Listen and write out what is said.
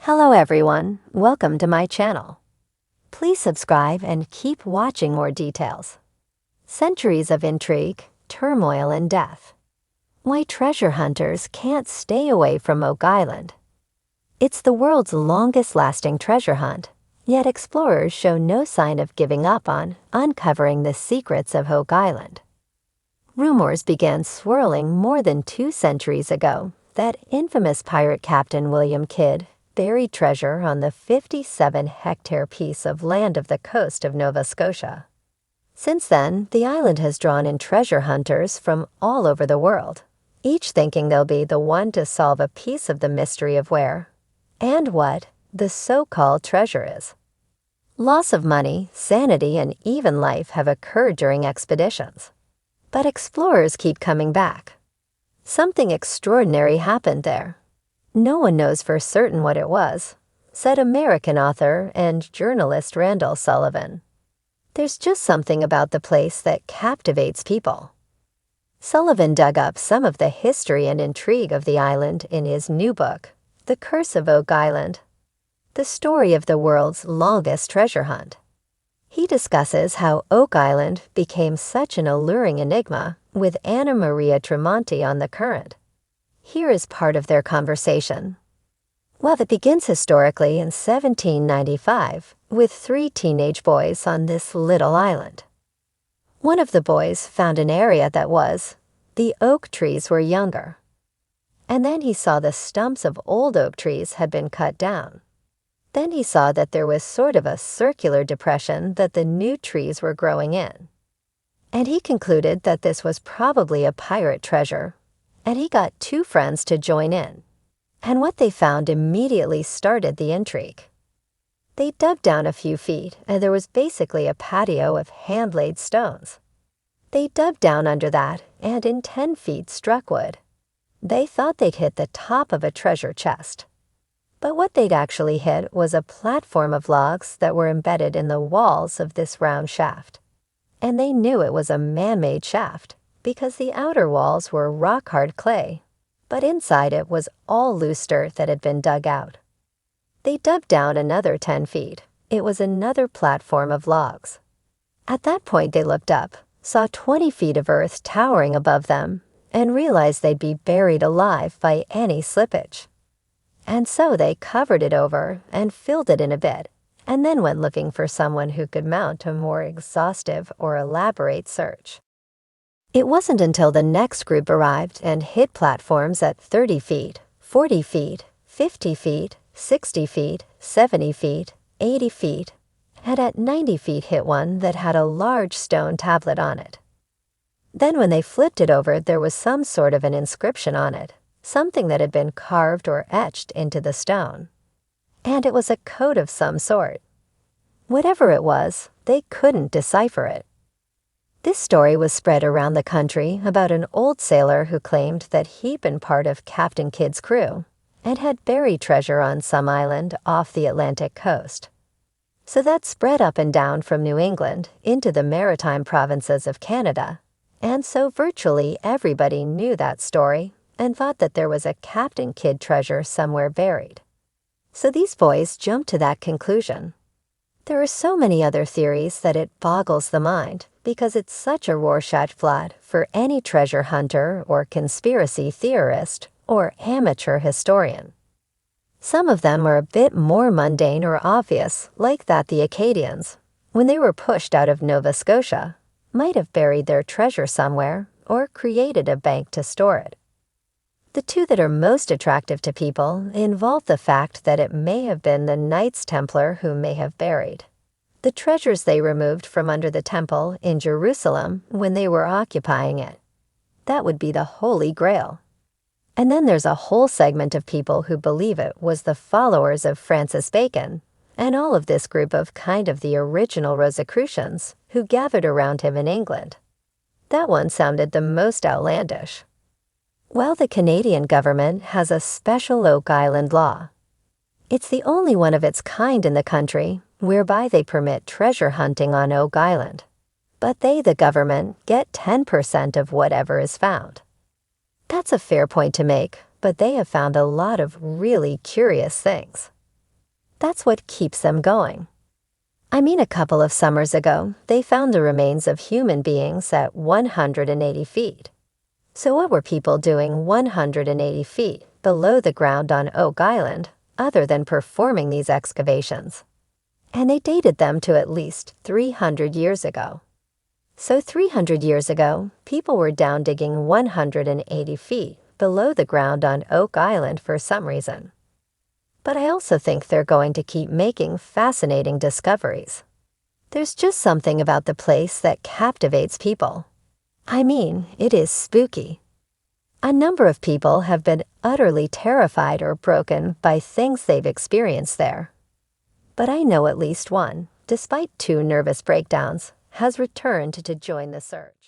Hello everyone, welcome to my channel. Please subscribe and keep watching more details. Centuries of intrigue, turmoil, and death. Why treasure hunters can't stay away from Oak Island. It's the world's longest-lasting treasure hunt, yet explorers show no sign of giving up on uncovering the secrets of Oak Island. Rumors began swirling more than 2 centuries ago that infamous pirate Captain William Kidd buried treasure on the 57-hectare piece of land of the coast of Nova Scotia. Since then, the island has drawn in treasure hunters from all over the world, each thinking they'll be the one to solve a piece of the mystery of where and what the so-called treasure is. Loss of money, sanity, and even life have occurred during expeditions. But explorers keep coming back. Something extraordinary happened there. No one knows for certain what it was, said American author and journalist Randall Sullivan. There's just something about the place that captivates people. Sullivan dug up some of the history and intrigue of the island in his new book, The Curse of Oak Island, the story of the world's longest treasure hunt. He discusses how Oak Island became such an alluring enigma with Anna Maria Tremonti on the current. Here is part of their conversation. Well, it begins historically in 1795 with 3 teenage boys on this little island. One of the boys found an area that the oak trees were younger. And then he saw the stumps of old oak trees had been cut down. Then he saw that there was sort of a circular depression that the new trees were growing in. And he concluded that this was probably a pirate treasure. And he got 2 friends to join in. And what they found immediately started the intrigue. They dug down a few feet, and there was basically a patio of hand-laid stones. They dug down under that, and in 10 feet struck wood. They thought they'd hit the top of a treasure chest. But what they'd actually hit was a platform of logs that were embedded in the walls of this round shaft. And they knew it was a man-made shaft, because the outer walls were rock-hard clay, but inside it was all loose dirt that had been dug out. They dug down another 10 feet. It was another platform of logs. At that point they looked up, saw 20 feet of earth towering above them, and realized they'd be buried alive by any slippage. And so they covered it over and filled it in a bit, and then went looking for someone who could mount a more exhaustive or elaborate search. It wasn't until the next group arrived and hit platforms at 30 feet, 40 feet, 50 feet, 60 feet, 70 feet, 80 feet, and at 90 feet hit one that had a large stone tablet on it. Then when they flipped it over, there was some sort of an inscription on it, something that had been carved or etched into the stone. And it was a code of some sort. Whatever it was, they couldn't decipher it. This story was spread around the country about an old sailor who claimed that he'd been part of Captain Kidd's crew and had buried treasure on some island off the Atlantic coast. So that spread up and down from New England into the maritime provinces of Canada, and so virtually everybody knew that story and thought that there was a Captain Kidd treasure somewhere buried. So these boys jumped to that conclusion. There are so many other theories that it boggles the mind because it's such a Rorschach blot for any treasure hunter or conspiracy theorist or amateur historian. Some of them are a bit more mundane or obvious, like that the Acadians, when they were pushed out of Nova Scotia, might have buried their treasure somewhere or created a bank to store it. The 2 that are most attractive to people involve the fact that it may have been the Knights Templar who may have buried the treasures they removed from under the temple in Jerusalem when they were occupying it. That would be the Holy Grail. And then there's a whole segment of people who believe it was the followers of Francis Bacon, and all of this group of kind of the original Rosicrucians who gathered around him in England. That one sounded the most outlandish. Well, the Canadian government has a special Oak Island law. It's the only one of its kind in the country whereby they permit treasure hunting on Oak Island. But they, the government, get 10% of whatever is found. That's a fair point to make, but they have found a lot of really curious things. That's what keeps them going. I mean, a couple of summers ago, they found the remains of human beings at 180 feet. So what were people doing 180 feet below the ground on Oak Island, other than performing these excavations? And they dated them to at least 300 years ago. So 300 years ago, people were down digging 180 feet below the ground on Oak Island for some reason. But I also think they're going to keep making fascinating discoveries. There's just something about the place that captivates people. I mean, it is spooky. A number of people have been utterly terrified or broken by things they've experienced there. But I know at least one, despite 2 nervous breakdowns, has returned to join the search.